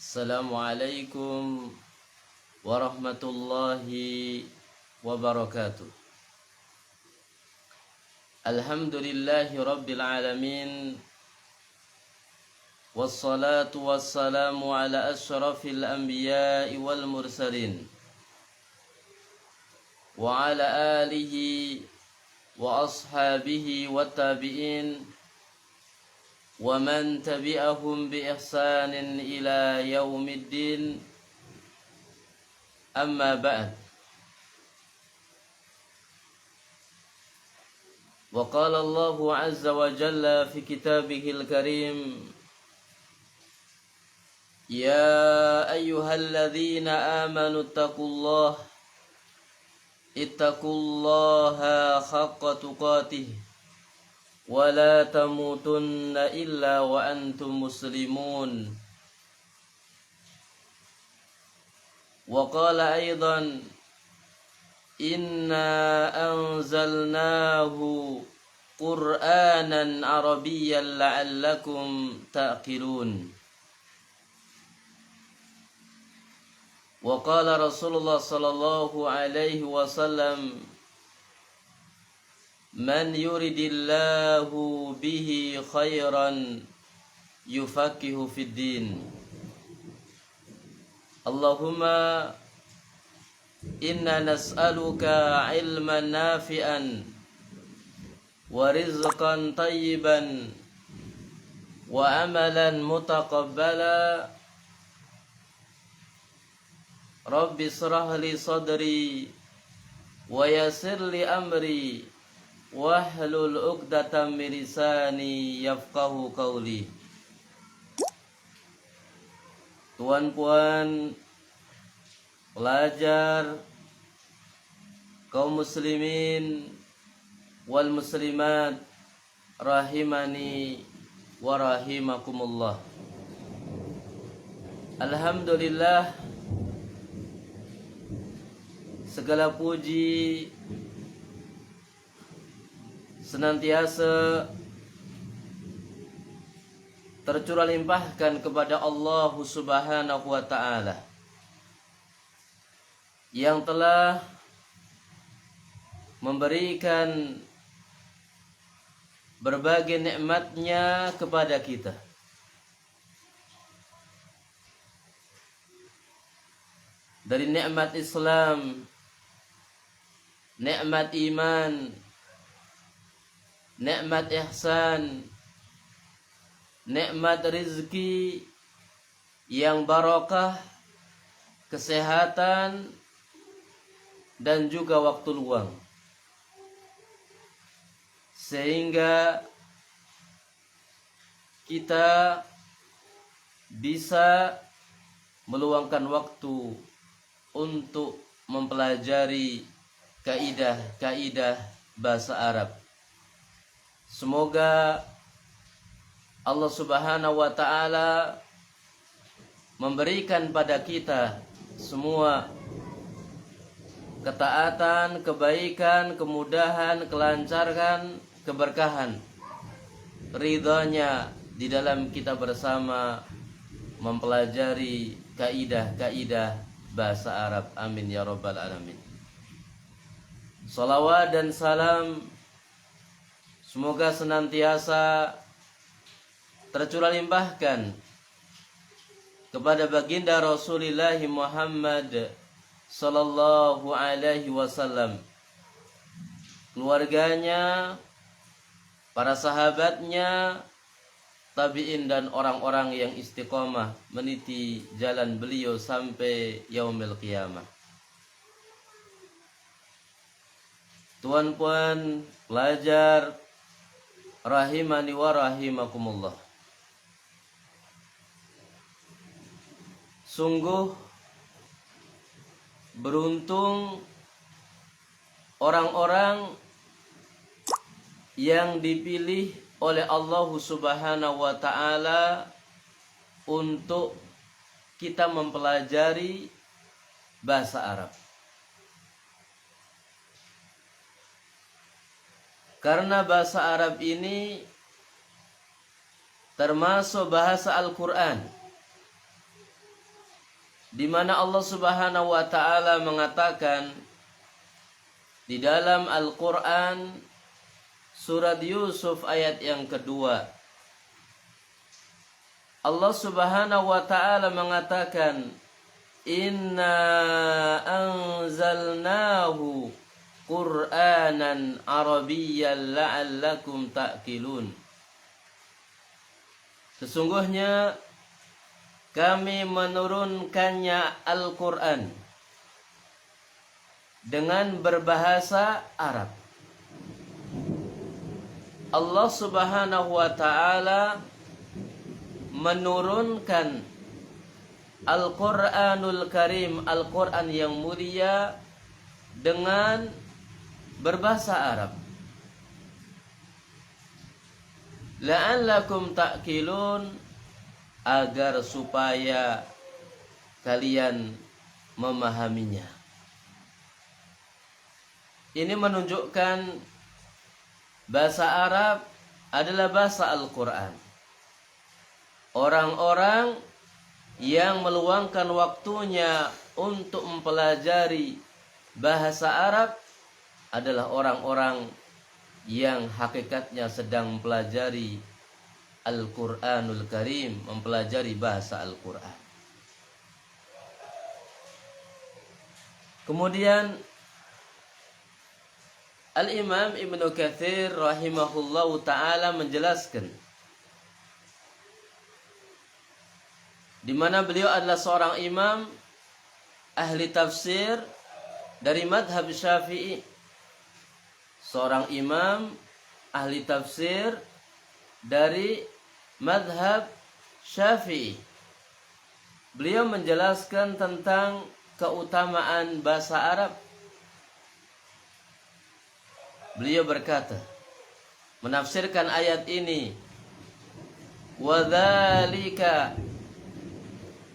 Assalamualaikum warahmatullahi wabarakatuh. Alhamdulillahi rabbil alamin. Wassalatu wassalamu ala asyrafil anbiya'i wal mursalin wa ala alihi wa ashabihi wa tabi'in wa man tabi'ahum bi ihsanin ila yaumiddin. Amma ba'd. Wa qala Allahu azza wa jalla fi kitabihil karim: Ya ayyuhalladzina amanu ittaqullaha haqqa tuqatih wa la tamutunna illa wa antum muslimun. Wa qala aidan: Inna anzalnahu Qur'anan Arabiyyan la'allakum ta'qilun. Wa qala Rasulullah sallallahu alaihi wasallam: Man yuridillahu bihi khairan yufaqihu fid din. Allahumma inna nas'aluka ilman nafi'an wa rizqan tayyiban wa amalan mutaqabbala. Rabbi shrah li sadri wa yassir li amri wahlul 'uqdatam min lisani yafqahu qawli. Tuan-puan, pelajar, kaum muslimin wal muslimat rahimani wa rahimakumullah. Alhamdulillah, segala puji senantiasa tercurah limpahkan kepada Allah Subhanahu wa ta'ala yang telah memberikan berbagai nikmatnya kepada kita. Dari nikmat Islam, nikmat iman, nikmat ihsan, nikmat rizki yang barakah, kesehatan, dan juga waktu luang, sehingga kita bisa meluangkan waktu untuk mempelajari kaidah-kaidah bahasa Arab. Semoga Allah Subhanahu wa ta'ala memberikan pada kita semua ketaatan, kebaikan, kemudahan, kelancaran, keberkahan, ridhanya di dalam kita bersama mempelajari kaidah-kaidah bahasa Arab. Amin ya rabbal alamin. Salawat dan salam semoga senantiasa tercurah limpahkan kepada baginda Rasulullah Muhammad sallallahu alaihi wasallam, keluarganya, para sahabatnya, tabi'in, dan orang-orang yang istiqomah meniti jalan beliau sampai yaumil qiyamah. Tuan-puan, pelajar rahimani wa rahimakumullah. Sungguh beruntung orang-orang yang dipilih oleh Allah Subhanahu wa ta'ala untuk kita mempelajari bahasa Arab. Karena bahasa Arab ini termasuk bahasa Al-Quran di mana Allah Subhanahu wa taala mengatakan di dalam Al-Qur'an surat Yusuf ayat yang kedua. Allah Subhanahu wa taala mengatakan, "Inna anzalnahu Qur'anan Arabiyyan la'allakum ta'qilun." Sesungguhnya kami menurunkannya Al-Qur'an dengan berbahasa Arab. Allah Subhanahu wa taala menurunkan Al-Qur'anul Karim, Al-Qur'an yang mulia, dengan berbahasa Arab. La'allakum ta'qilun, agar supaya kalian memahaminya. Ini menunjukkan bahasa Arab adalah bahasa Al-Qur'an. Orang-orang yang meluangkan waktunya untuk mempelajari bahasa Arab adalah orang-orang yang hakikatnya sedang mempelajari Al-Qur'anul Karim, mempelajari bahasa Al-Qur'an. Kemudian Al-Imam Ibnu Katsir rahimahullahu ta'ala menjelaskan, di mana beliau adalah seorang imam ahli tafsir dari madhab Syafi'i. Seorang imam ahli tafsir dari madhab Syafi'i. Beliau menjelaskan tentang keutamaan bahasa Arab. Beliau berkata, menafsirkan ayat ini, "Wadzalika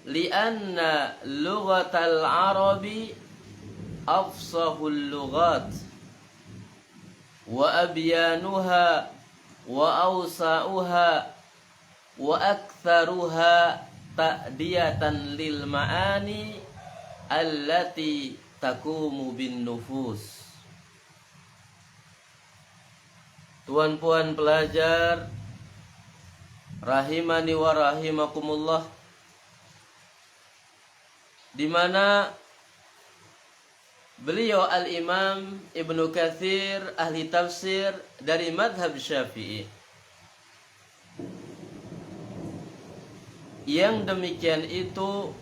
li'anna lughatal Arabi afsahul lughat wa abyanuha wa awsa'uha wa aktharuha ta'diyatan lil ma'ani allati takumu bin nufus." Tuan-puan pelajar rahimani wa rahimakumullah, di mana beliau Al-Imam Ibnu Katsir ahli tafsir dari madhab Syafi'i. Yang demikian itu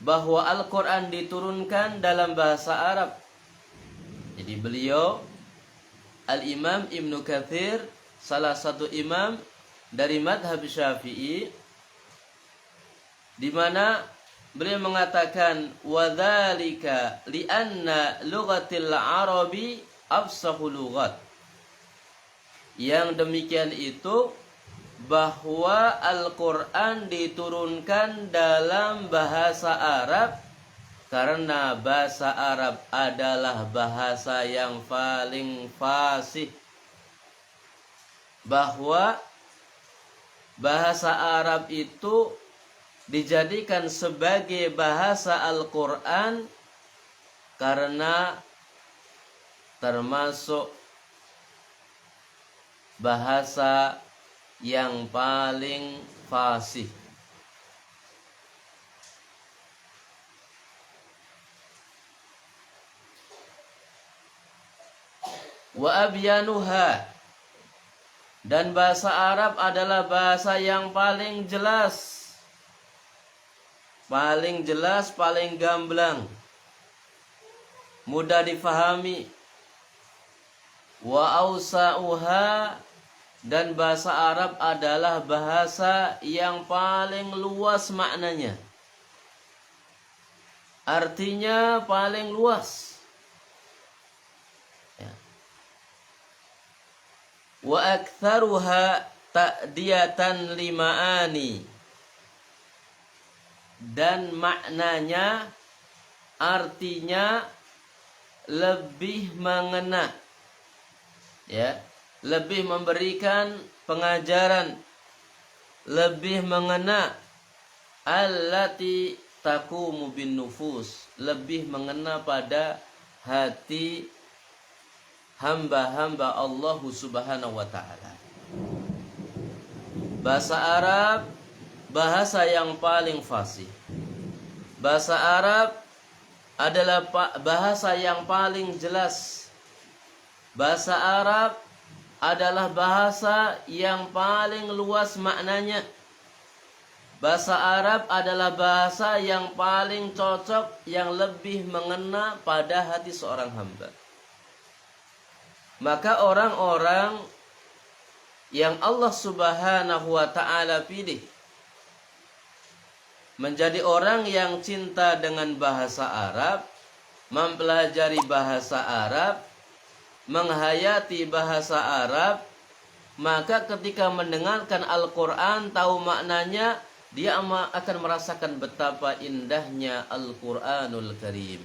bahwa Al-Qur'an diturunkan dalam bahasa Arab. Jadi beliau Al-Imam Ibnu Katsir, salah satu imam dari madhab Syafi'i, di mana beliau mengatakan, "Wadzalika li'anna lughatil Arabi afsahu lughat." Yang demikian itu bahwa Al-Qur'an diturunkan dalam bahasa Arab karena bahasa Arab adalah bahasa yang paling fasih. Bahwa bahasa Arab itu dijadikan sebagai bahasa Al-Qur'an karena termasuk bahasa yang paling fasih. Wa abyanuha, dan bahasa Arab adalah bahasa yang paling jelas. Paling jelas, paling gamblang, mudah difahami. Wa awsa'uha, dan bahasa Arab adalah bahasa yang paling luas maknanya. Artinya paling luas. Ya. Wa aktsaruha ta'diyatan lima'ani, dan maknanya, artinya lebih mengena, ya, lebih memberikan pengajaran, lebih mengena allati taqumu bin nufus, lebih mengena pada hati hamba-hamba Allah Subhanahu wa taala. Bahasa Arab bahasa yang paling fasih. Bahasa Arab adalah bahasa yang paling jelas. Bahasa Arab adalah bahasa yang paling luas maknanya. Bahasa Arab adalah bahasa yang paling cocok, yang lebih mengena pada hati seorang hamba. Maka orang-orang yang Allah Subhanahu wa taala pilih menjadi orang yang cinta dengan bahasa Arab, mempelajari bahasa Arab, menghayati bahasa Arab, maka ketika mendengarkan Al-Quran, tahu maknanya, dia akan merasakan betapa indahnya Al-Quranul Karim.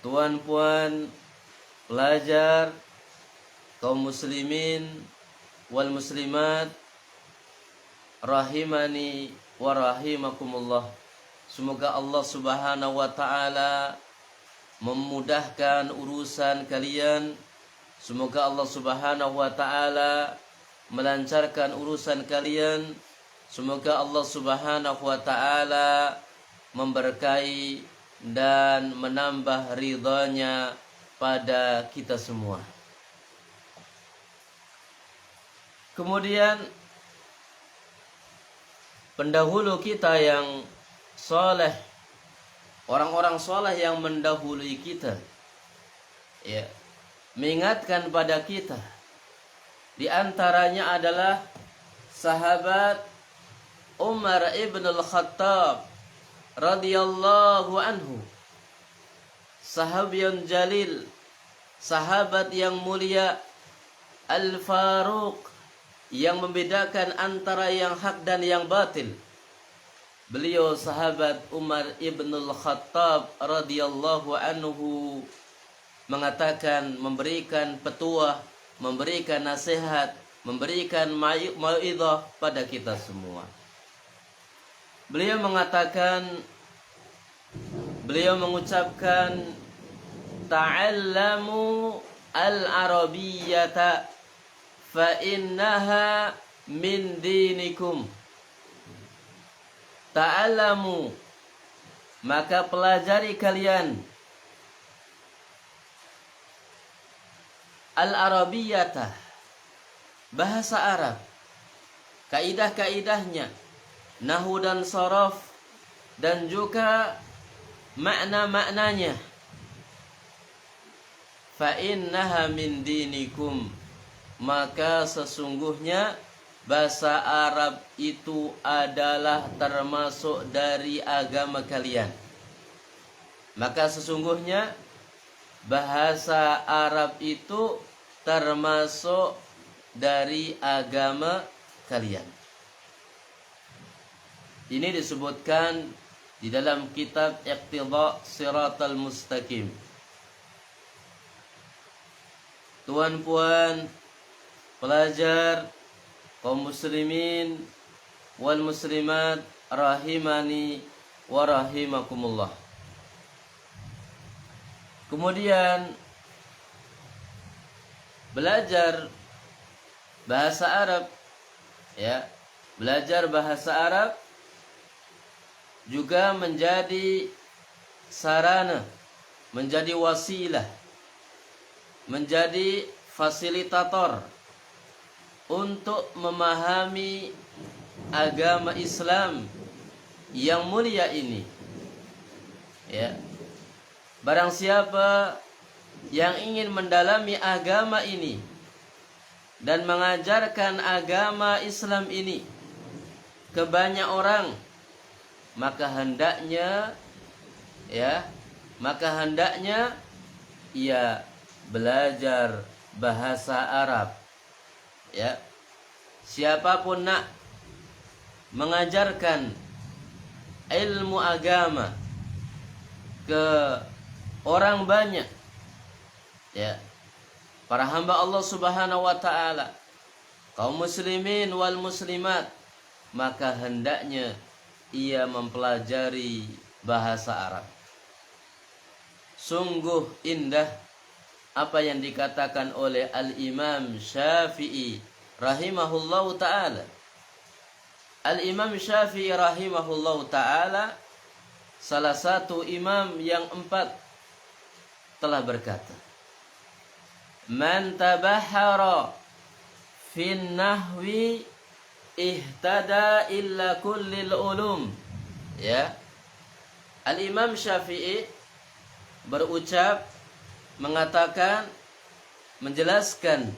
Tuan-puan, pelajar, kaum muslimin wal muslimat, rahimani wa rahimakumullah. Semoga Allah Subhanahu wa taala memudahkan urusan kalian. Semoga Allah Subhanahu wa taala melancarkan urusan kalian. Semoga Allah Subhanahu wa taala memberkahi dan menambah ridhanya pada kita semua. Kemudian pendahulu kita yang soleh, orang-orang soleh yang mendahului kita, ya, mengingatkan pada kita. Di antaranya adalah sahabat Umar ibn al-Khattab radhiyallahu anhu, sahabiun jalil, sahabat yang mulia, Al-Faruq, yang membedakan antara yang hak dan yang batil. Beliau sahabat Umar ibn al-Khattab radhiyallahu anhu mengatakan, memberikan petuah, memberikan nasihat, memberikan mau'izah pada kita semua. Beliau mengatakan, beliau mengucapkan, ta'allamu al-arabiyyata fa innaha min dinikum. Ta'allamu, maka pelajari kalian, al-arabiyyata, bahasa Arab, kaidah-kaidahnya, nahwu dan sharaf, dan juga makna-maknanya. Fa innaha min dinikum, maka sesungguhnya bahasa Arab itu adalah termasuk dari agama kalian. Maka sesungguhnya bahasa Arab itu termasuk dari agama kalian. Ini disebutkan di dalam kitab Iqtida Siratal Mustaqim. Tuan-puan, pelajar, kaum muslimin wal muslimat, rahimani wa rahimakumullah. Kemudian belajar bahasa Arab, ya, belajar bahasa Arab juga menjadi sarana, menjadi wasilah, menjadi fasilitator untuk memahami agama Islam yang mulia ini. Ya. Barang siapa yang ingin mendalami agama ini dan mengajarkan agama Islam ini ke banyak orang, maka hendaknya ia belajar bahasa Arab. Ya. Siapapun nak mengajarkan ilmu agama ke orang banyak, ya, para hamba Allah Subhanahu wa taala, kaum muslimin wal muslimat, maka hendaknya ia mempelajari bahasa Arab. Sungguh indah apa yang dikatakan oleh Al-Imam Syafi'i rahimahullahu ta'ala. Al-Imam Syafi'i rahimahullahu ta'ala, salah satu imam yang 4, telah berkata, "Man tabahara fin nahwi ihtada illa kullil ulum." Ya. Al-Imam Syafi'i berucap, mengatakan, menjelaskan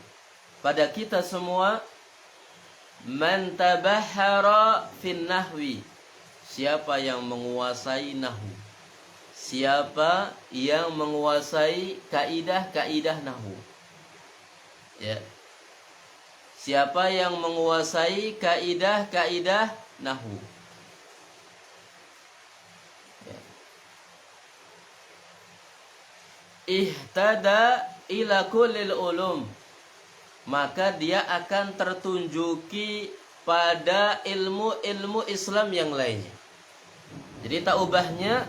pada kita semua, man tabahara fin nahwi, siapa yang menguasai nahwu, siapa yang menguasai kaidah-kaidah nahwu. Ya. Siapa yang menguasai kaidah-kaidah nahwu. Ihtada ila kullil ulum, maka dia akan tertunjuki pada ilmu-ilmu Islam yang lainnya. Jadi tak ubahnya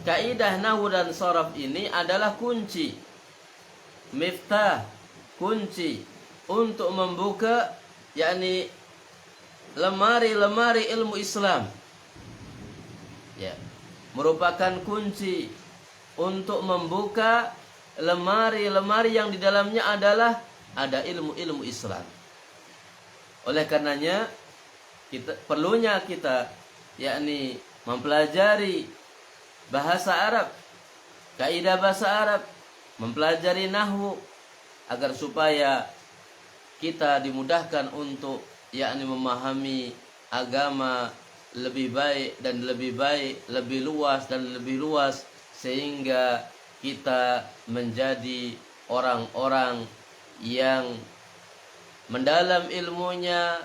kaidah nahwu dan sharaf ini adalah kunci, miftah, kunci untuk membuka yakni lemari-lemari ilmu Islam. Ya, merupakan kunci untuk membuka lemari-lemari yang di dalamnya adalah ada ilmu-ilmu Islam. Oleh karenanya perlunya kita yakni mempelajari bahasa Arab, kaidah bahasa Arab, mempelajari nahwu agar supaya kita dimudahkan untuk yakni memahami agama lebih baik dan lebih baik, lebih luas dan lebih luas, sehingga kita menjadi orang-orang yang mendalam ilmunya,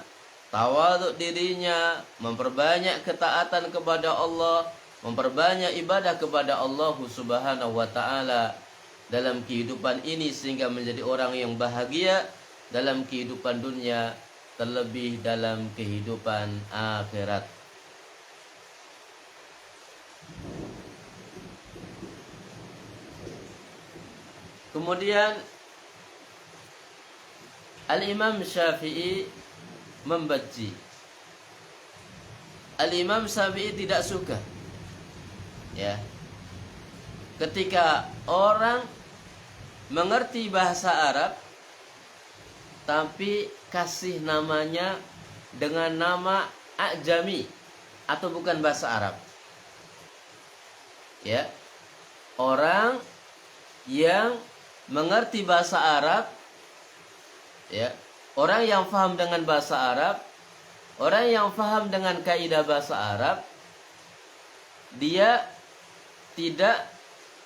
tawadhu dirinya, memperbanyak ketaatan kepada Allah, memperbanyak ibadah kepada Allah Subhanahu wa taala dalam kehidupan ini, sehingga menjadi orang yang bahagia dalam kehidupan dunia, terlebih dalam kehidupan akhirat. Kemudian Al-Imam Syafi'i membenci. Al-Imam Syafi'i tidak suka, ya, ketika orang mengerti bahasa Arab tapi kasih namanya dengan nama ajami atau bukan bahasa Arab. Ya, orang yang mengerti bahasa Arab, ya, orang yang paham dengan bahasa Arab, orang yang paham dengan kaidah bahasa Arab, dia tidak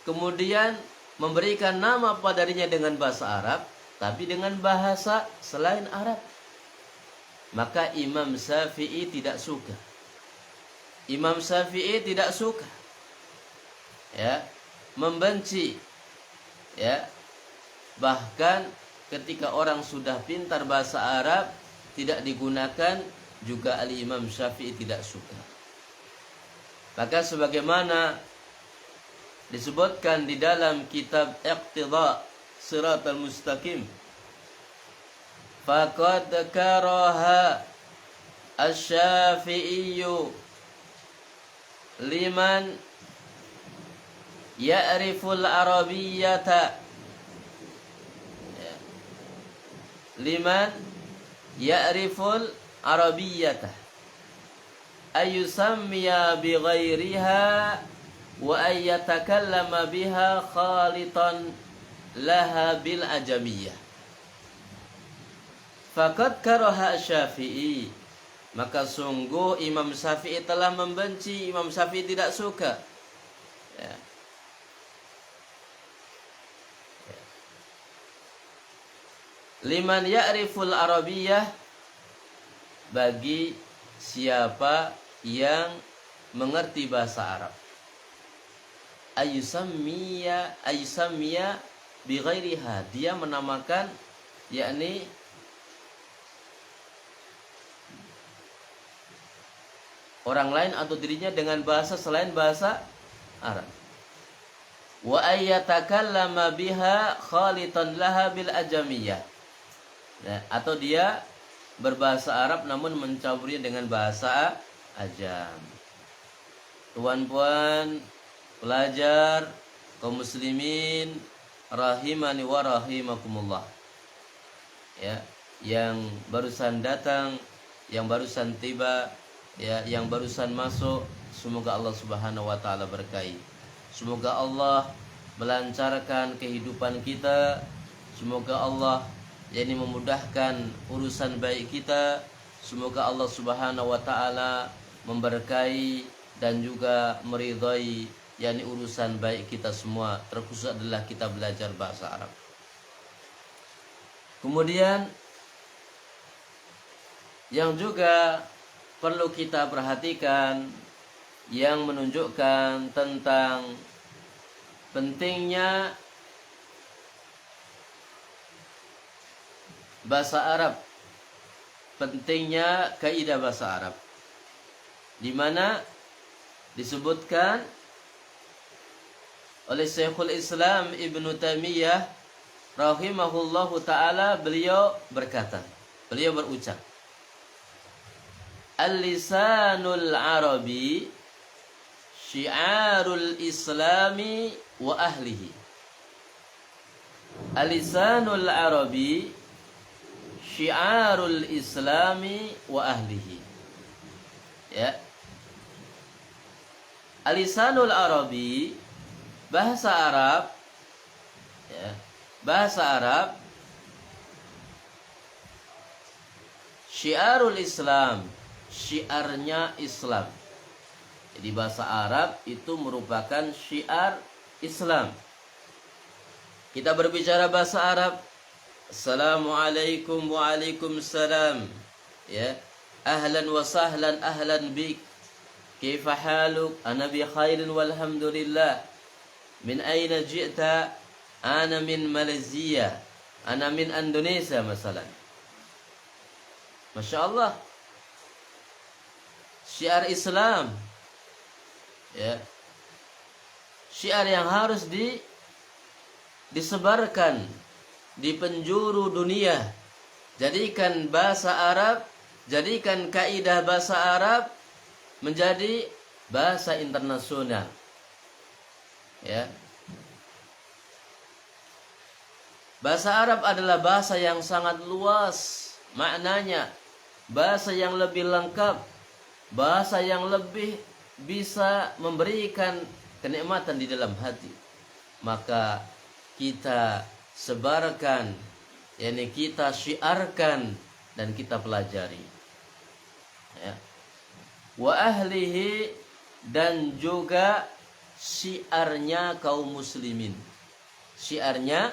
kemudian memberikan nama pada dirinya dengan bahasa Arab, tapi dengan bahasa selain Arab. Maka Imam Syafi'i tidak suka. Imam Syafi'i tidak suka, ya, membenci, ya. Bahkan ketika orang sudah pintar bahasa Arab tidak digunakan, juga Al-Imam Syafi'i tidak suka. Maka sebagaimana disebutkan di dalam kitab Iqtida Siratal Mustaqim, faqad karaha asy-Syafi'iyyu liman ya'riful arabiyyata, liman ya'riful arabiyyata ayusammiya bighairiha wa ayyatakallama biha khalitan laha bil ajamiyyah. Faqad karaha Syafi'i, maka sungguh Imam Syafi'i telah membenci, Imam Syafi'i tidak suka, ya. Liman ya'riful arabiyyah, bagi siapa yang mengerti bahasa Arab. Ayusammiya bighairiha, dia menamakan yakni orang lain atau dirinya dengan bahasa selain bahasa Arab. Wa ayyatakallama biha khalitan laha bil ajamiyah. Nah, atau dia berbahasa Arab namun mencampurnya dengan bahasa ajam. Tuan-puan, pelajar, kaum muslimin, rahimani wa rahimakumullah. Ya, yang barusan datang, yang barusan tiba, ya, yang barusan masuk, semoga Allah Subhanahu wa taala berkahi. Semoga Allah melancarkan kehidupan kita. Semoga Allah yakni memudahkan urusan baik kita. Semoga Allah Subhanahu wa taala memberkahi dan juga meridhai yakni urusan baik kita semua, terkhusus adalah kita belajar bahasa Arab. Kemudian yang juga perlu kita perhatikan yang menunjukkan tentang pentingnya bahasa Arab, pentingnya kaidah bahasa Arab, di mana disebutkan oleh Syekhul Islam Ibnu Taimiyah rahimahullahu taala, beliau berkata, beliau berucap, al-lisanul arabi syiarul islami wa ahlihi. Al-lisanul arabi syiarul islami wa ahlihi. Ya. Al-lisanul arabi, bahasa Arab, ya, bahasa Arab, syiarul Islam, syiarnya Islam. Jadi bahasa Arab itu merupakan syiar Islam. Kita berbicara bahasa Arab, Assalamualaikum waalaikumsalam, ya, ahlan wa sahlan ahlan bik, kaifa haluk, ana bi khairin walhamdulillah, min aina ji'ta, ana min Malaysia, ana min Indonesia masalan. Masya Allah, syiar Islam, ya, syiar yang harus disebarkan di penjuru dunia. Jadikan bahasa Arab, jadikan kaidah bahasa Arab menjadi bahasa internasional, ya. Bahasa Arab adalah bahasa yang sangat luas maknanya, bahasa yang lebih lengkap, bahasa yang lebih bisa memberikan kenikmatan di dalam hati. Maka kita sebarkan, yakni kita syiarkan dan kita pelajari, ya. Wa ahlihi, dan juga syiarnya kaum muslimin, syiarnya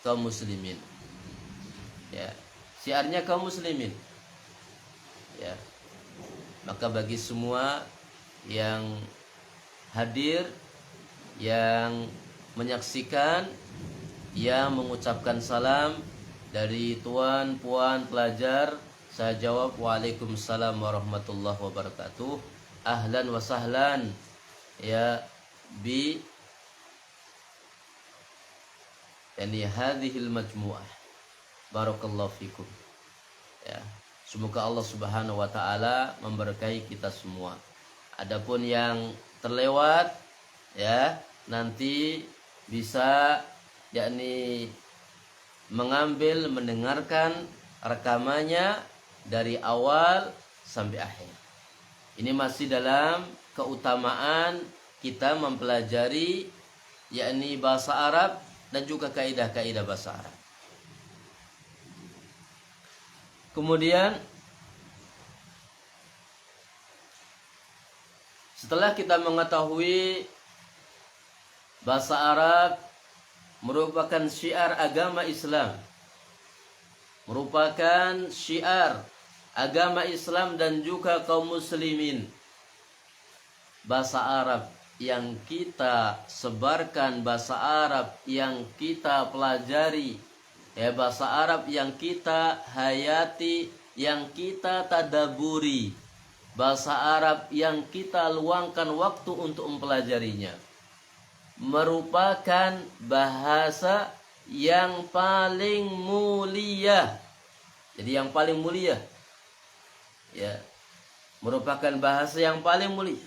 kaum muslimin, ya, syiarnya kaum muslimin, ya. Maka bagi semua yang hadir, yang menyaksikan, yang mengucapkan salam dari tuan puan pelajar, saya jawab waalaikumsalam warahmatullahi wabarakatuh. Ahlan wa sahlan ya bi yani hadhil majmu'ah. Barakallahu fikum. Ya, semoga Allah Subhanahu wa taala memberkahi kita semua. Adapun yang terlewat, ya, nanti bisa yakni mengambil, mendengarkan rekamannya dari awal sampai akhir. Ini masih dalam keutamaan kita mempelajari yakni bahasa Arab dan juga kaidah-kaidah bahasa Arab. Kemudian setelah kita mengetahui bahasa Arab merupakan syiar agama Islam, merupakan syiar agama Islam dan juga kaum muslimin, bahasa Arab yang kita sebarkan, bahasa Arab yang kita pelajari, ya, bahasa Arab yang kita hayati, yang kita tadaburi, bahasa Arab yang kita luangkan waktu untuk mempelajarinya merupakan bahasa yang paling mulia. Jadi yang paling mulia, ya, merupakan bahasa yang paling mulia.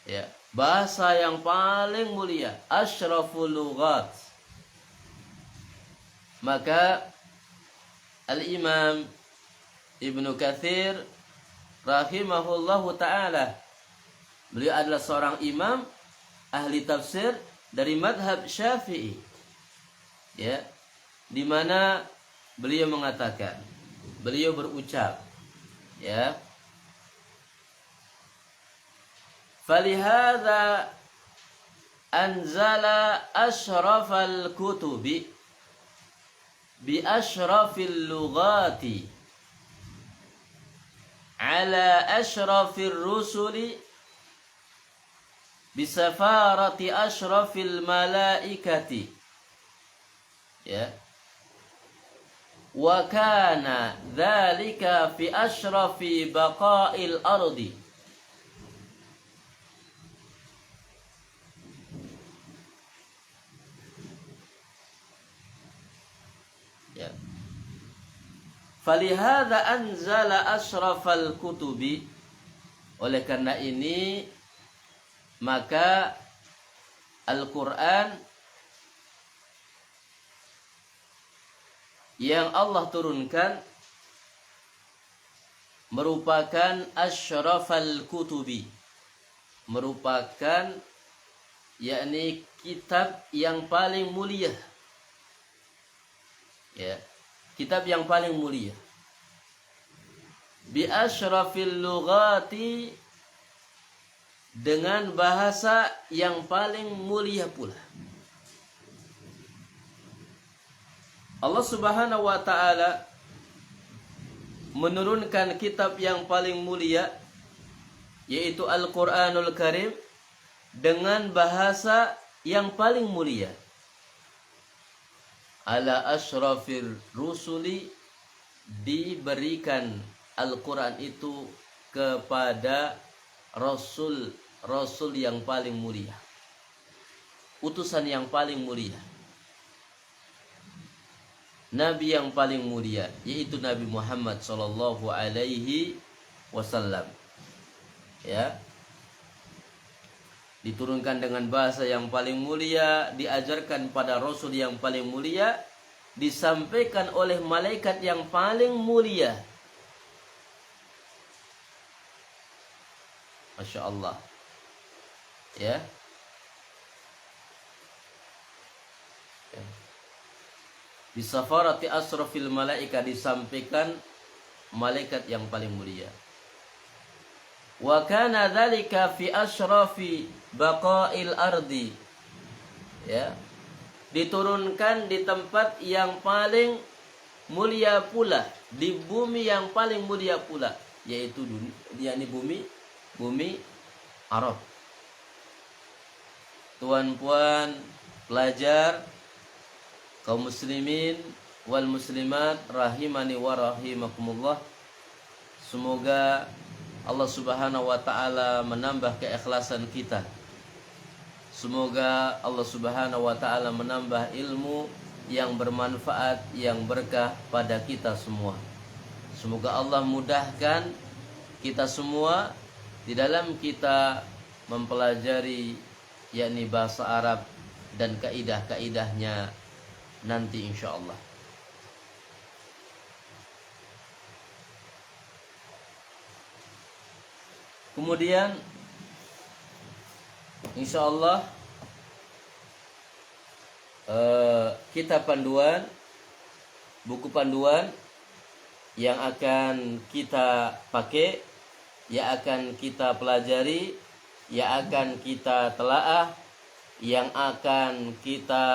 Ya, bahasa yang paling mulia, asyraful lughat. Maka Al-Imam Ibnu Katsir rahimahullahu taala, beliau adalah seorang imam ahli tafsir dari madhab Syafi'i, ya, di mana beliau mengatakan, beliau berucap, ya, falihadza anzala asyrafal kutubi bi asyrafil lughati ala asyrafir rusuli bi safarati asyrafil malaikati, ya, wa kana dzalika fi asyrafi baqa'il ardi. Ya. Falihadza anzala asyrafal kutubi, oleh karena ini maka Al-Qur'an yang Allah turunkan merupakan asyrafal kutubi, merupakan yakni kitab yang paling mulia, ya, kitab yang paling mulia. Bi asyrafil lughati, dengan bahasa yang paling mulia pula. Allah Subhanahu wa taala menurunkan kitab yang paling mulia, yaitu Al-Qur'anul Karim, dengan bahasa yang paling mulia. Ala asyrafir rusuli, diberikan Al-Quran itu kepada Rasul yang paling mulia, utusan yang paling mulia, Nabi yang paling mulia, yaitu Nabi Muhammad sallallahu alaihi wasallam. Ya, diturunkan dengan bahasa yang paling mulia, diajarkan pada Rasul yang paling mulia, disampaikan oleh malaikat yang paling mulia. Masya Allah, ya. Di safarati asrafil malaika, disampaikan malaikat yang paling mulia. Wa kana dzalika fi asyrafi baqa'il ardi, ya, diturunkan di tempat yang paling mulia pula, di bumi yang paling mulia pula, yaitu dunia, yakni bumi Arab. Tuan-puan pelajar, kaum muslimin wal muslimat rahimani wa rahimakumullah, semoga Allah Subhanahu wa taala menambah keikhlasan kita. Semoga Allah Subhanahu wa taala menambah ilmu yang bermanfaat, yang berkah pada kita semua. Semoga Allah mudahkan kita semua di dalam kita mempelajari yakni bahasa Arab dan kaidah-kaidahnya nanti insyaallah. Kemudian insyaallah kitab panduan, buku panduan yang akan kita pakai, yang akan kita pelajari, yang akan kita telaah, yang akan kita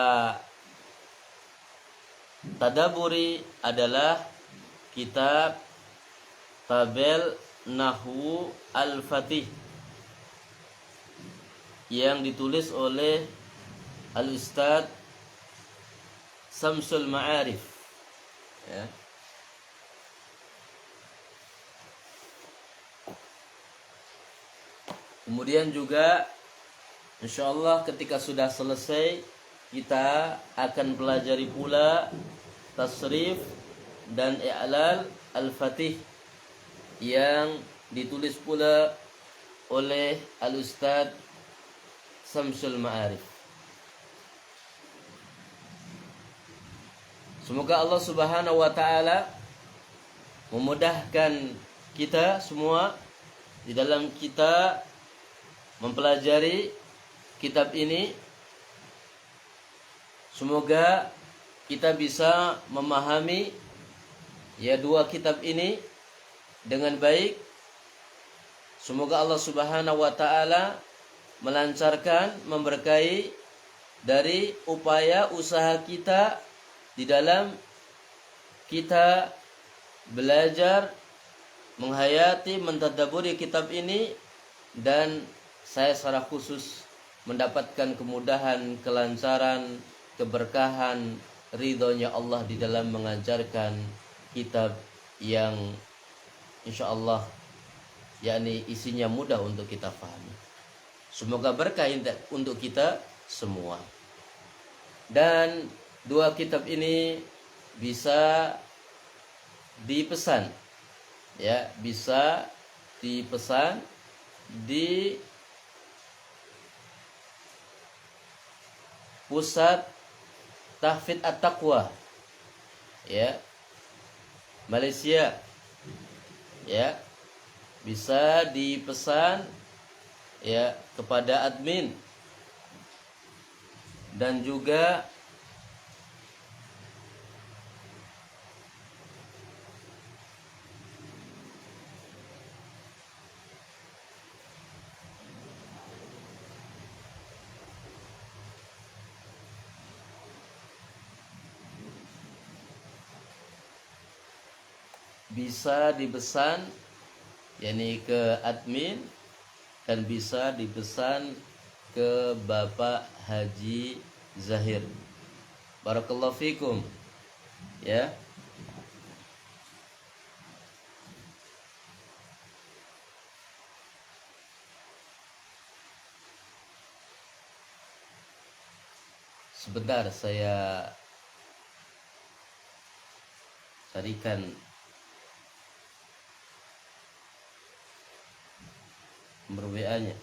tadaburi adalah kitab Tabel Nahwu Al-Fatih yang ditulis oleh Al-Ustadz Samsul Ma'arif, ya. Kemudian juga insyaallah ketika sudah selesai kita akan pelajari pula tasrif dan i'lal al-fatih yang ditulis pula oleh Al-Ustaz Samsul Ma'arif. Semoga Allah Subhanahu wa taala memudahkan kita semua di dalam kita mempelajari kitab ini. Semoga kita bisa memahami ya dua kitab ini dengan baik. Semoga Allah Subhanahu wa taala melancarkan, memberkahi dari upaya usaha kita di dalam kita belajar, menghayati, mentadabburi kitab ini, dan saya secara khusus mendapatkan kemudahan, kelancaran, keberkahan, ridhonya Allah di dalam mengajarkan kitab yang insyaallah yakni isinya mudah untuk kita pahami. Semoga berkah untuk kita semua. Dan dua kitab ini bisa dipesan, ya, bisa dipesan di pusat tahfidz at-taqwa, ya, Malaysia, ya, bisa dipesan ya kepada admin dan juga bisa dipesan yakni ke admin dan bisa dipesan ke Bapak Haji Zahir. Barakallahu fikum. Ya. Sebentar saya carikan nomor WA-nya.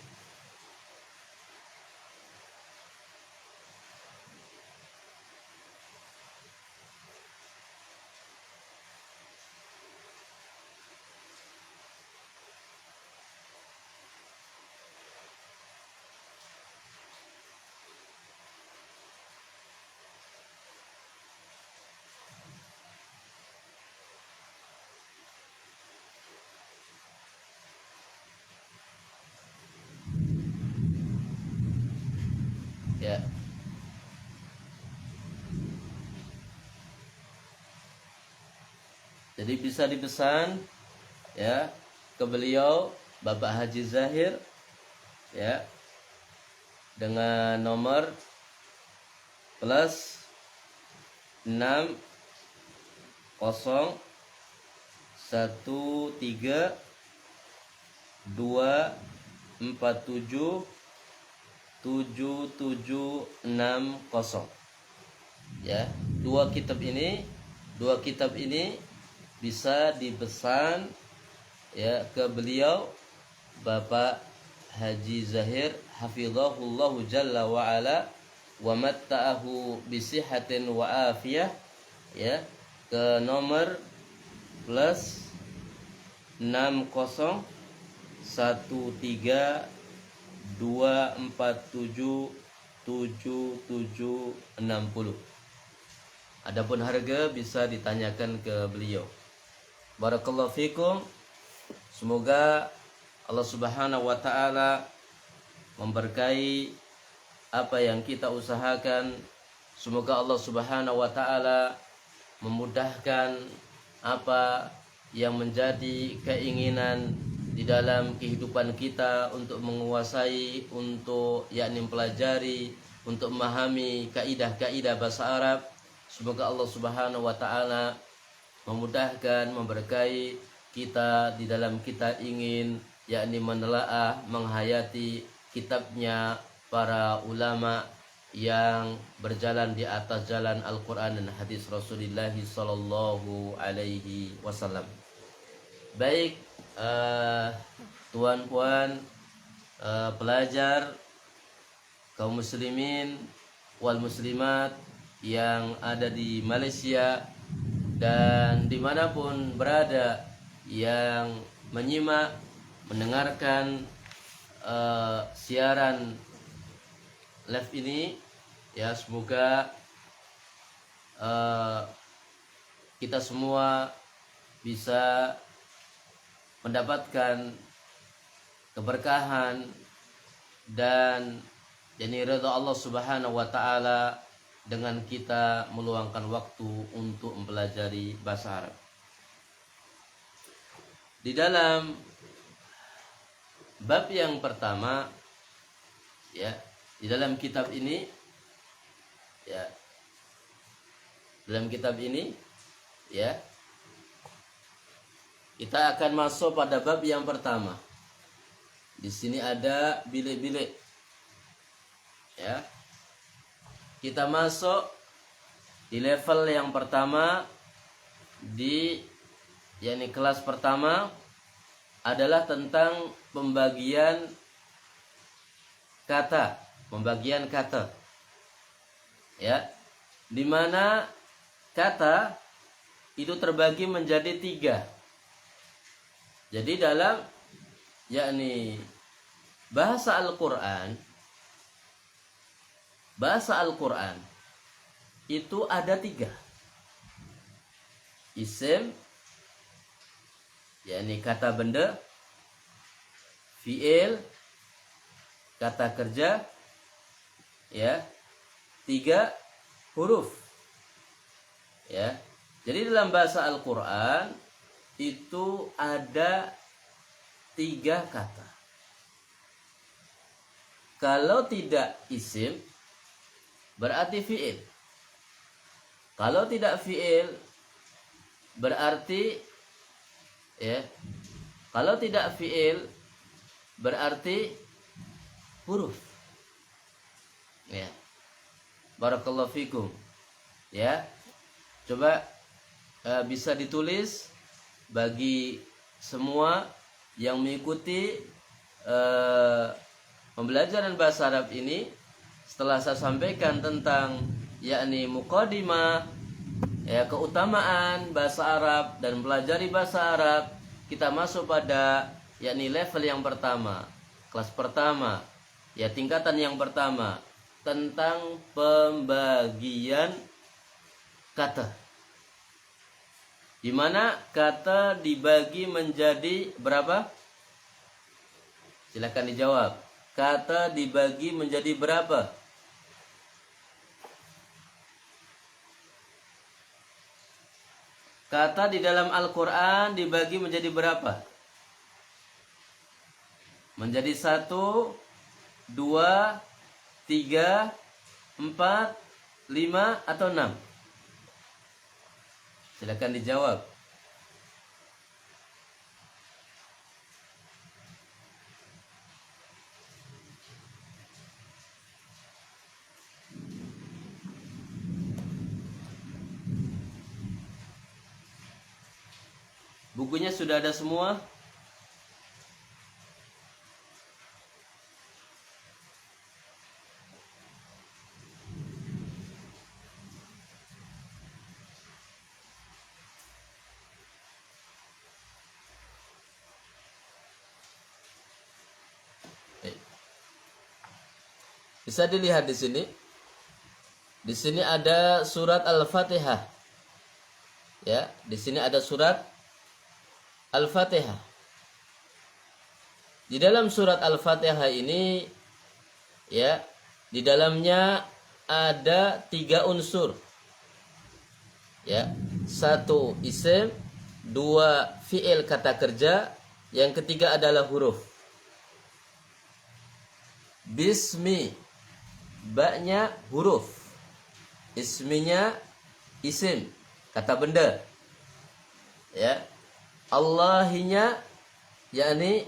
Ya. Jadi bisa dipesan ya ke beliau Bapak Haji Zahir ya dengan nomor plus 6 0 1 3 2 4 7 7760 ya. Dua kitab ini bisa dipesan ya ke beliau Bapak Haji Zahir hafizahullahu jalla wa ala wa matta'ahu bisihatin wa afiyah ya ke nomor plus 60 13 247 7760. Adapun harga bisa ditanyakan ke beliau. Barakallahu fikum. Semoga Allah Subhanahu wa taala memberkahi apa yang kita usahakan. Semoga Allah Subhanahu wa taala memudahkan apa yang menjadi keinginan di dalam kehidupan kita untuk menguasai, untuk yakni mempelajari, untuk memahami kaidah-kaidah bahasa Arab. Semoga Allah Subhanahu wa taala memudahkan, memberkahi kita di dalam kita ingin yakni menelaah, menghayati kitabnya para ulama yang berjalan di atas jalan Al-Quran dan hadis Rasulullah Sallallahu Alaihi Wasallam. Baik, tuan puan, pelajar, kaum muslimin wal muslimat yang ada di Malaysia dan dimanapun berada yang menyimak, mendengarkan siaran live ini, ya semoga kita semua bisa mendapatkan keberkahan dan ridha Allah Subhanahu wa taala dengan kita meluangkan waktu untuk mempelajari bahasa Arab. Di dalam bab yang pertama, ya, di dalam kitab ini, ya, dalam kitab ini, ya, kita akan masuk pada bab yang pertama. Di sini ada bilik-bilik, ya. Kita masuk di level yang pertama, di yakni kelas pertama adalah tentang pembagian kata, ya, di mana kata itu terbagi menjadi 3. Jadi dalam yakni bahasa Al-Quran itu ada 3. Isim, yakni kata benda, fiil, kata kerja, ya, 3 huruf, ya. Jadi dalam bahasa Al-Quran itu ada 3 kata. Kalau tidak isim berarti fiil. Kalau tidak fiil berarti, ya, kalau tidak fiil berarti huruf, ya. Barakallahu fikum, ya. Coba bisa ditulis bagi semua yang mengikuti pembelajaran bahasa Arab ini. Setelah saya sampaikan tentang yakni muqaddimah, ya, keutamaan bahasa Arab dan pelajari bahasa Arab, kita masuk pada yakni level yang pertama, kelas pertama, ya, tingkatan yang pertama tentang pembagian kata, di mana kata dibagi menjadi berapa? Silakan dijawab. Kata dibagi menjadi berapa? Kata di dalam Al-Quran dibagi menjadi berapa? Menjadi 1, 2, 3, 4, 5, atau 6? Silakan dijawab. Bukunya sudah ada semua? Bisa dilihat di sini. Di sini ada surat Al-Fatihah. Ya, di sini ada surat Al-Fatihah. Di dalam surat Al-Fatihah ini, ya, di dalamnya ada 3 unsur. Ya, 1 isim, 2 fiil kata kerja, yang ketiga adalah huruf. Bismi, ba-nya huruf, isminya isim, kata benda, ya. Allahinya yakni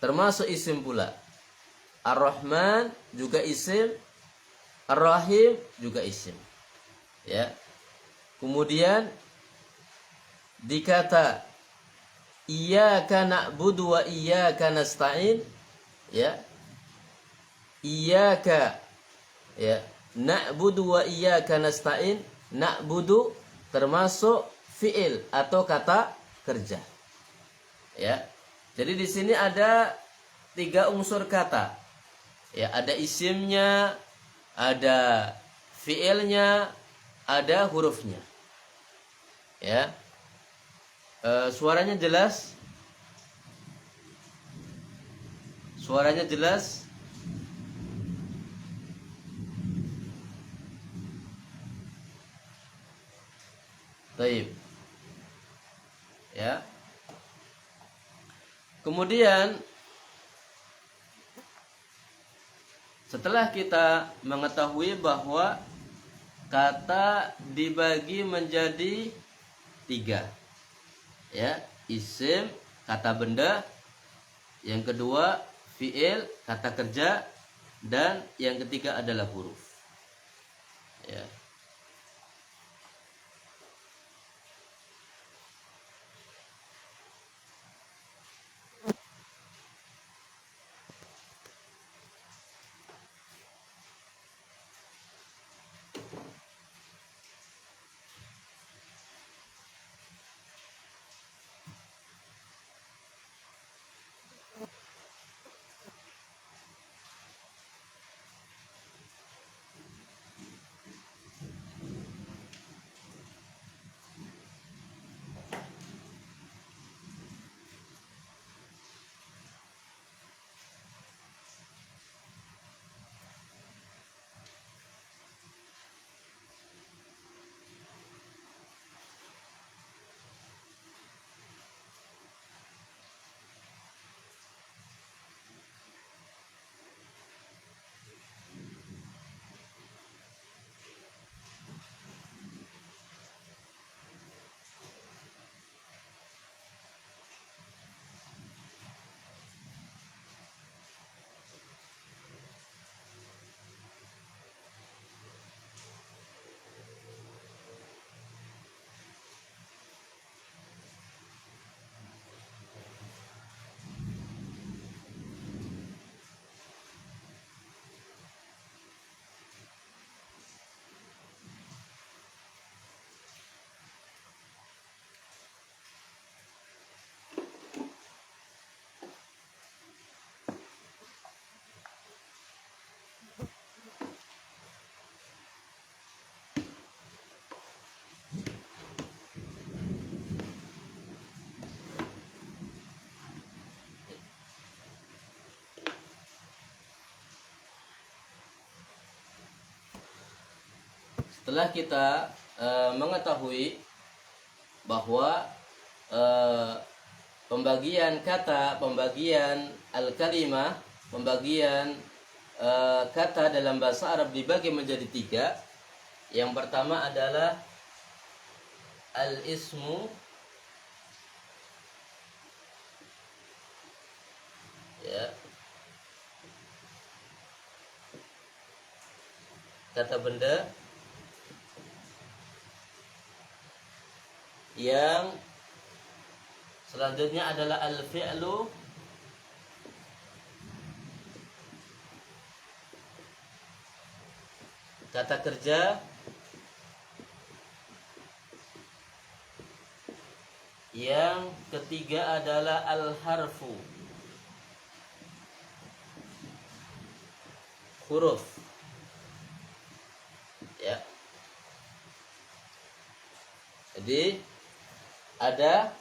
termasuk isim pula. Ar-Rahman juga isim, Ar-Rahim juga isim. Ya. Kemudian dikata iyyaka na'budu wa iyyaka nasta'in, ya. Iyyaka, ya, na'budu wa iyyaka nasta'in. Na'budu termasuk fi'il atau kata kerja. Ya. Jadi di sini ada 3 unsur kata. Ya, ada isimnya, ada fi'ilnya, ada hurufnya. Ya. Suaranya jelas? Suaranya jelas? Baik. Ya. Kemudian setelah kita mengetahui bahwa kata dibagi menjadi 3, ya, isim, kata benda, yang kedua fiil, kata kerja, dan yang ketiga adalah huruf. Ya. Setelah kita mengetahui bahwa pembagian kata, pembagian al-kalimah, pembagian kata dalam bahasa Arab dibagi menjadi 3. Yang pertama adalah al-ismu, ya, kata benda. Yang selanjutnya adalah al-fi'lu, kata kerja. Yang ketiga adalah al-harfu, huruf. Ya. Jadi ada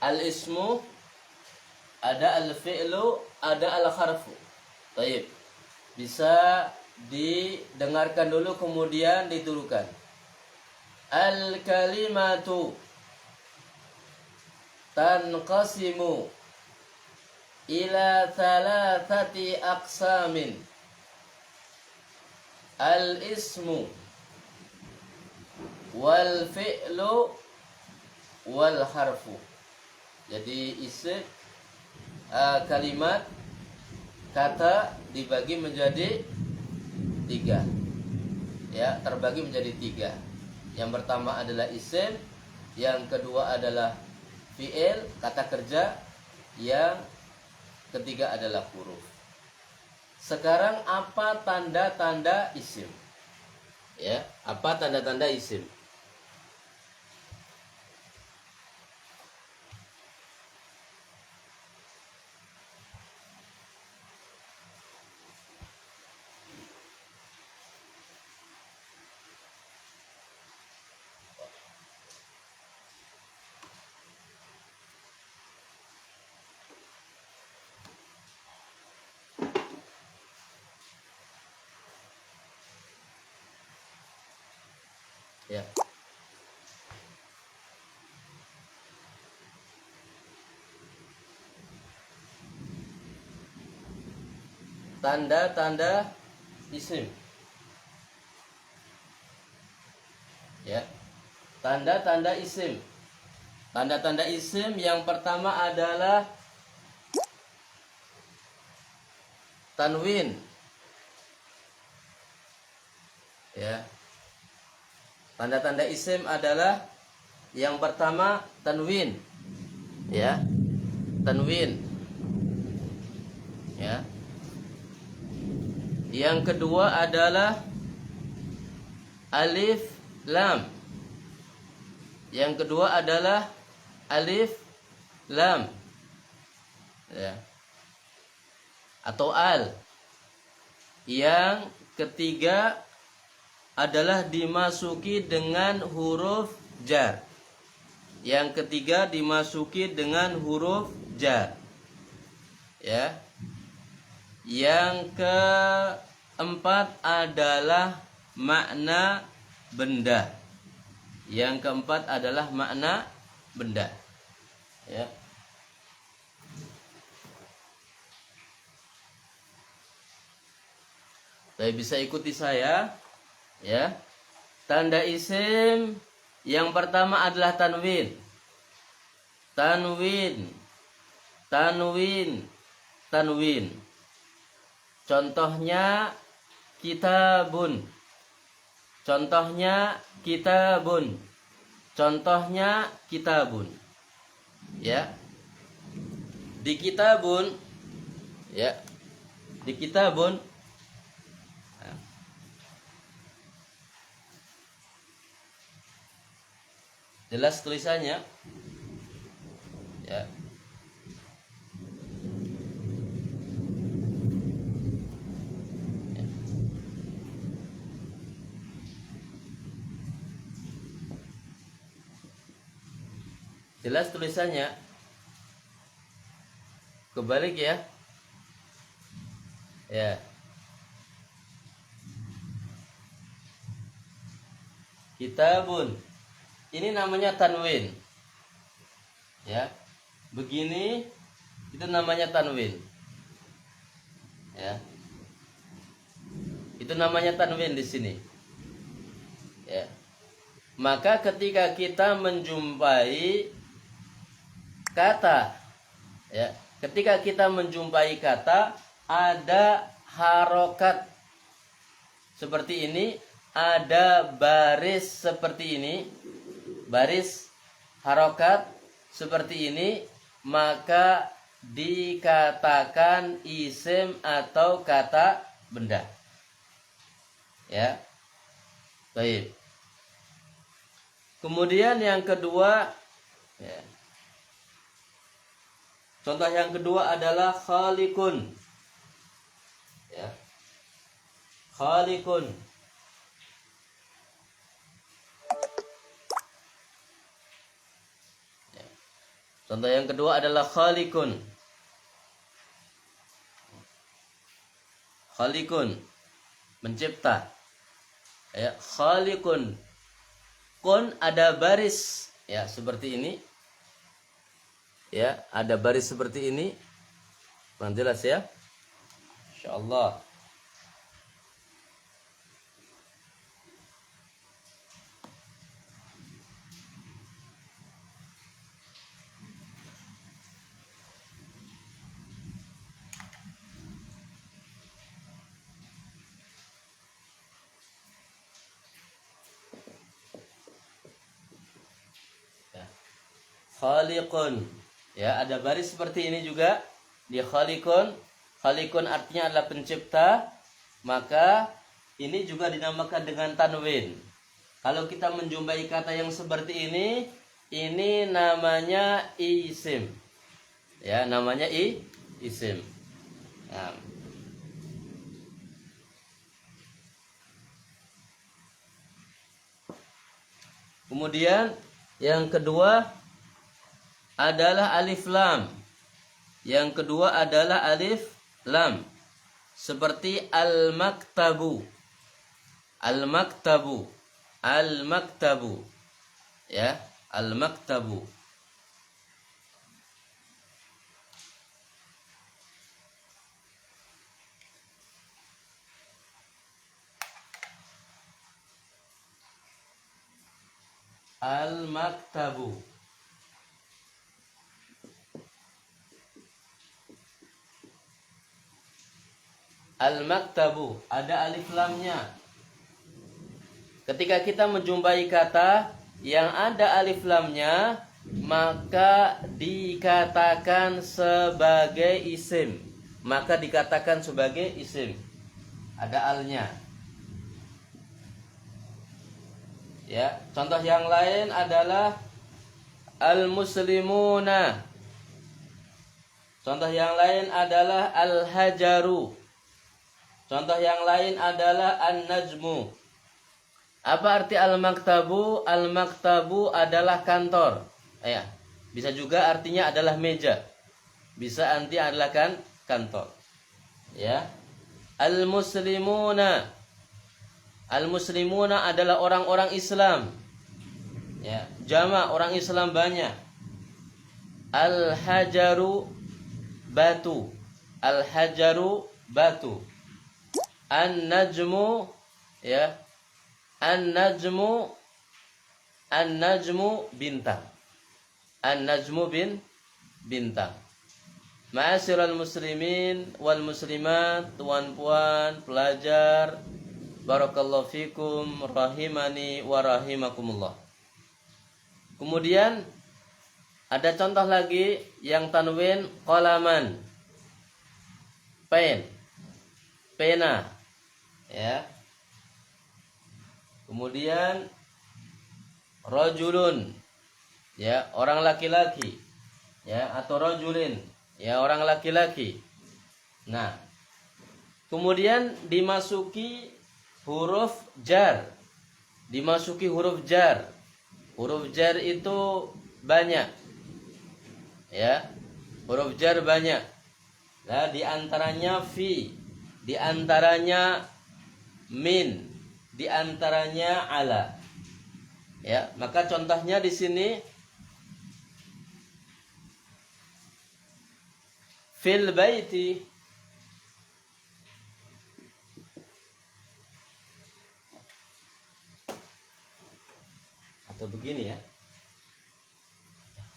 al-ismu, ada al-fi'lu, ada al-harfu. Baik. Bisa didengarkan dulu kemudian dituliskan. Al-kalimatu tanqasimu ila thalathati aqsamin. Al-ismu wal fi'lu wal harfu. Jadi isim, kalimat kata dibagi menjadi 3. Ya, terbagi menjadi 3. Yang pertama adalah isim, yang kedua adalah fi'il, kata kerja, yang ketiga adalah huruf. Sekarang apa tanda-tanda isim? Ya, apa tanda-tanda isim? Ya. Tanda-tanda isim. Ya. Tanda-tanda isim. Tanda-tanda isim yang pertama adalah tanwin. Ya. Tanda-tanda isim adalah yang pertama tanwin. Ya. Tanwin. Ya. Yang kedua adalah alif lam. Yang kedua adalah alif lam. Ya. Atau al. Yang ketiga adalah dimasuki dengan huruf jar. Yang ketiga dimasuki dengan huruf jar. Ya. Yang keempat adalah makna benda. Yang keempat adalah makna benda. Ya. Saya bisa ikuti saya. Ya. Tanda isim yang pertama adalah tanwin. Tanwin. Tanwin. Tanwin. Contohnya kitabun. Contohnya kitabun. Contohnya kitabun. Ya. Di kitabun, ya. Di kitabun, jelas tulisannya. Ya. Jelas tulisannya. Kebalik ya. Ya. Kitabun. Ini namanya tanwin. Ya. Begini itu namanya tanwin. Ya. Itu namanya tanwin di sini. Ya. Maka ketika kita menjumpai kata, ya, ketika kita menjumpai kata ada harokat seperti ini, ada baris seperti ini, baris harokat seperti ini, maka dikatakan isim atau kata benda. Ya. Baik. Kemudian yang kedua, ya. Contoh yang kedua adalah khaliqun. Ya. Khaliqun. Ya. Contoh yang kedua adalah khaliqun. Khaliqun, mencipta. Ya, khaliqun. Kun ada baris, ya, seperti ini. Ya, ada baris seperti ini. Kurang jelas ya? Insyaallah. khaliqun. Ya, ada baris seperti ini juga di khaliqun. Khaliqun artinya adalah pencipta, maka ini juga dinamakan dengan tanwin. Kalau kita menjumpai kata yang seperti ini namanya isim. Ya, namanya isim. Nah. Kemudian yang kedua adalah alif lam. Yang kedua adalah alif lam. Seperti al-maktabu. Al-maktabu. Al-maktabu. Ya, al-maktabu. Al-maktabu. Al-maktabu, ada alif lamnya. Ketika kita menjumpai kata yang ada alif lamnya, maka dikatakan sebagai isim. Maka dikatakan sebagai isim. Ada alnya. Ya, contoh yang lain adalah al-muslimuna. Contoh yang lain adalah al-hajaru. Contoh yang lain adalah an-najmu. Apa arti al-maktabu? Al-maktabu adalah kantor. Ya, bisa juga artinya adalah meja. Bisa arti adalah kantor. Ya. Al-muslimuna. Al-muslimuna adalah orang-orang Islam. Ya, jamak orang Islam banyak. Al-hajaru batu. Al-hajaru batu. An-najmu, ya. An-najmu bintang. An-najmu bintang. Ma'asyiral muslimin wal muslimat, tuan-puan, pelajar, barakallahu fikum, rahimani wa rahimakumullah. Kemudian ada contoh lagi yang tanwin, qalaman. Pen. Pena. Ya. Kemudian rajulun, ya, orang laki-laki, ya, atau rajulin, ya, orang laki-laki. Nah, kemudian dimasuki huruf jar. Dimasuki huruf jar. Huruf jar itu banyak. Ya. Huruf jar banyak. Nah, di antaranya fi, di antaranya min, di antaranya ala. Ya, maka contohnya di sini fil baiti. Atau begini ya.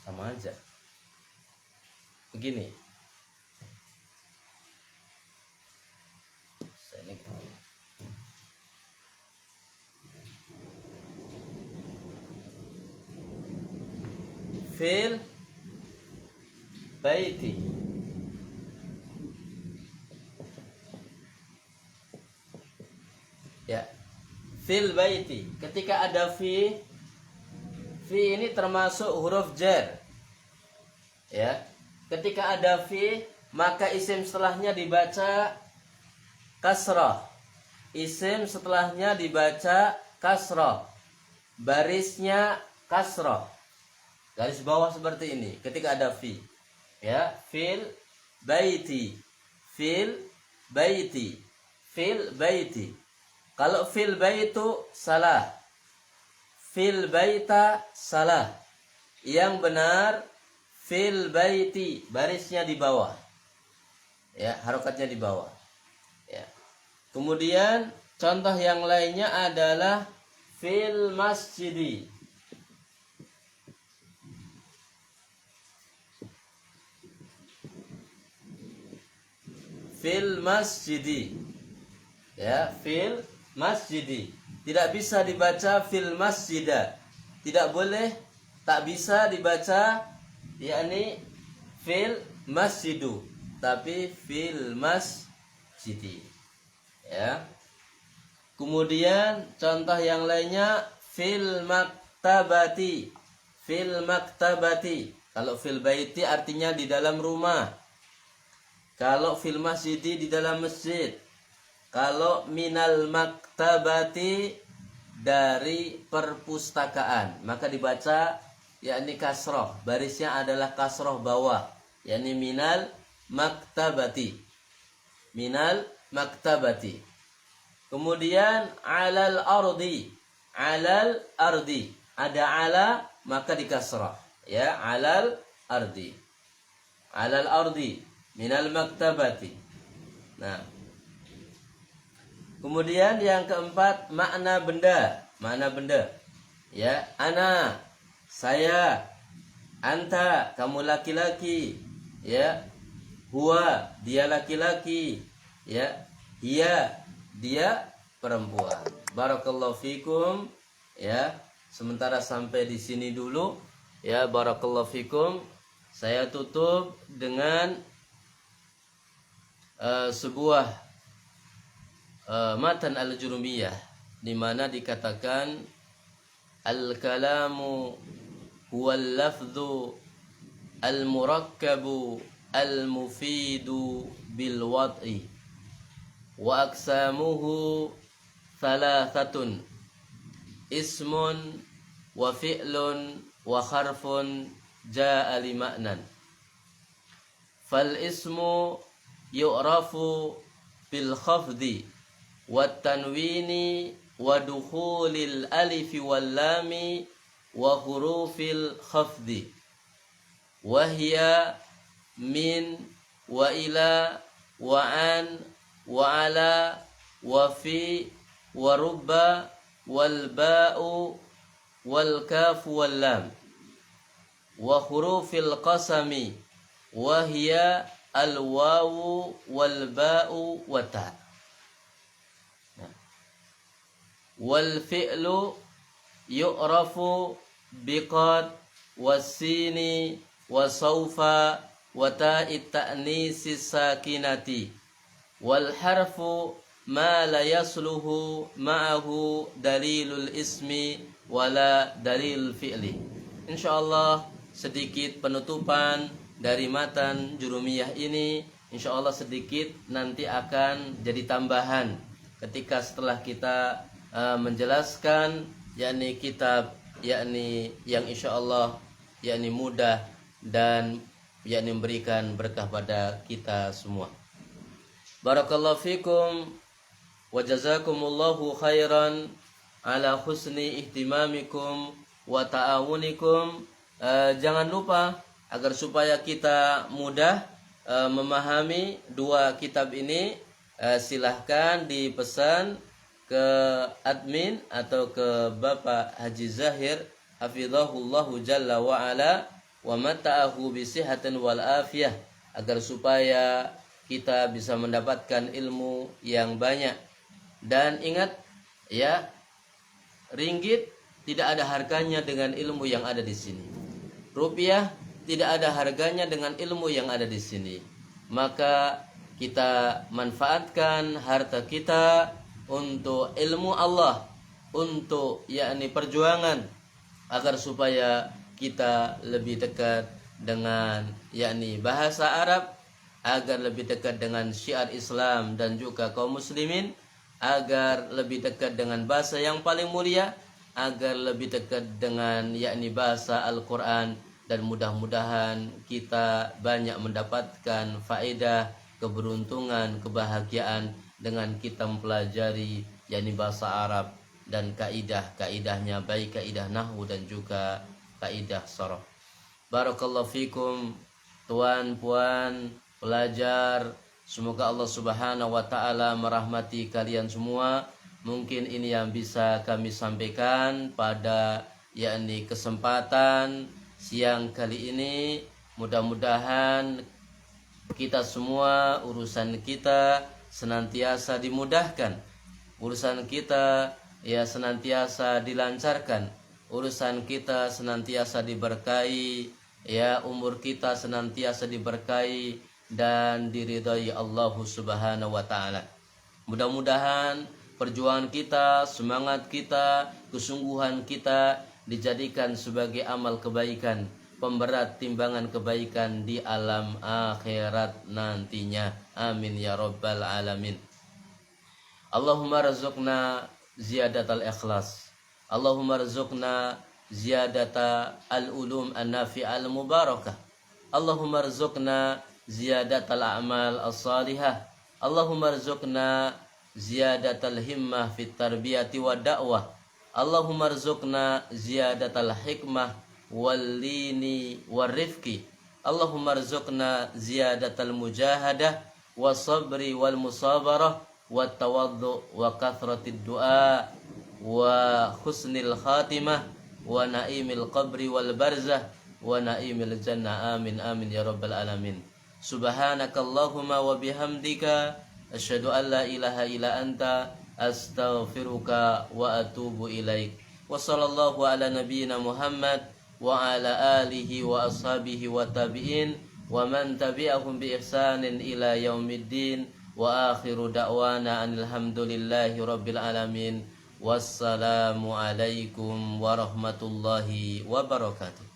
Sama aja. Begini. Fil baiti. Ya. Fil baiti. Ketika ada fi ini termasuk huruf jar. Ya. Ketika ada fi, maka isim setelahnya dibaca kasrah. Isim setelahnya dibaca kasrah. Barisnya kasrah. Garis bawah seperti ini ketika ada fi. Ya, fil baiti. Fil baiti. Fil baiti. Kalau fil baitu salah. Fil baita salah. Yang benar fil baiti, barisnya di bawah. Ya, harokatnya di bawah. Ya. Kemudian contoh yang lainnya adalah fil masjidi. Fil masjidi. Ya, fil masjidi. Tidak bisa dibaca fil masjida. Tidak boleh, tak bisa dibaca yakni fil masjidu, tapi fil masjidi. Ya. Kemudian contoh yang lainnya fil maktabati. Fil maktabati. Kalau fil baiti artinya di dalam rumah. Kalau fil masjidi di dalam masjid. Kalau minal maktabati dari perpustakaan, maka dibaca yakni kasroh, barisnya adalah kasroh bawah, yakni minal maktabati. Minal maktabati. Kemudian alal ardi. Alal ardi. Ada ala maka dikasrah. Ya, alal ardi. Alal ardi minal maktabati. Nah, kemudian yang keempat makna benda. Makna benda. Ya, ana, saya, anta, kamu laki-laki. Ya, huwa, dia laki-laki. Ya, hiya, dia perempuan. Barakallahu fikum. Ya, sementara sampai di sini dulu. Ya, barakallahu fikum. Saya tutup dengan sebuah matan al-jurumiyah, di mana dikatakan al-kalamu huwal lafdhu al-murakkabu al-mufidu bil wad'i wa aqsamuhu thalathatun ismun wa fi'lun wa harfun jaa'a li ma'nan. Fal ismu yu'rafu bil khafdi wat tanwini wa dukhulil alifi wal lami wa hurufil khafdi wa hiya min wa ila wa an wa ala wa fi wa rubba wal ba'u wal kafu wal lam wa hurufil qasami wa hiya al wawu wal ba'u wa ta. Wal fi'lu yu'rafu biqad wasini wa sawfa wa ta'it ta'nisi sakinati wal harfu ma la yasluhu ma'ahu dalilul ismi wala dalil fi'li. Insyaallah sedikit penutupan dari matan jurumiyah ini, insyaallah sedikit nanti akan jadi tambahan ketika setelah kita menjelaskan yakni kitab yakni yang insyaallah yakni mudah dan yakni memberikan berkah pada kita semua. Barakallahu fikum wa jazakumullahu khairan ala husni ihtimamikum wa ta'awunikum. Jangan lupa agar supaya kita mudah memahami dua kitab ini, silahkan dipesan ke admin atau ke Bapak Haji Zahir hafizahullahu jalla wa ala wa mata'ahu bisihatin wal afiyah, agar supaya kita bisa mendapatkan ilmu yang banyak. Dan ingat ya, ringgit tidak ada harganya dengan ilmu yang ada di sini. Rupiah tidak ada harganya dengan ilmu yang ada di sini. Maka kita manfaatkan harta kita untuk ilmu Allah, untuk yakni perjuangan, agar supaya kita lebih dekat dengan yakni bahasa Arab, agar lebih dekat dengan syiar Islam dan juga kaum muslimin, agar lebih dekat dengan bahasa yang paling mulia, agar lebih dekat dengan yakni bahasa Al-Quran, dan mudah-mudahan kita banyak mendapatkan faedah, keberuntungan, kebahagiaan dengan kita mempelajari yakni bahasa Arab dan kaidah-kaidahnya, baik kaidah nahwu dan juga kaidah sharaf. Barakallahu fikum tuan puan pelajar, semoga Allah Subhanahu wa taala merahmati kalian semua. Mungkin ini yang bisa kami sampaikan pada yakni kesempatan siang kali ini. Mudah-mudahan kita semua urusan kita senantiasa dimudahkan, urusan kita ya senantiasa dilancarkan, urusan kita senantiasa diberkahi Ya, umur kita senantiasa diberkahi dan diridhai Allah Subhanahu wa taala. Mudah-mudahan perjuangan kita, semangat kita, kesungguhan kita dijadikan sebagai amal kebaikan, pemberat timbangan kebaikan di alam akhirat nantinya. Amin ya rabbal alamin. Allahumma rizqna ziyadatal ikhlas. Allahumma rizqna ziyadata al-ulum an-nafi'al mubarakah. Allahumma rizqna ziyadatal a'mal as-salihah. Allahumma rizqna ziyadatal himmah fit tarbiyati wa da'wah. Allahumma rizqna ziyadatal hikmah wal lini war rifqi. Allahumma rizqna ziyadatal mujahadah was sabri wal musabarah wat tawaddu wa kathratid du'a wa husnil khatimah wa naimil qabri wal barzah wa naimil jannah. Amin amin ya rabbal alamin. Subhanakallahumma wa bihamdika asyhadu an la ilaha illa anta astaghfiruka wa atubu ilaik. Wa sallallahu ala nabiyyina Muhammad wa ala alihi wa ashabihi wa tabi'in wa man tabi'ahum bi ihsanin ila yaumiddin. Wa akhiru da'wana alhamdulillahi rabbil alamin. Wassalamu alaikum warahmatullahi wabarakatuh.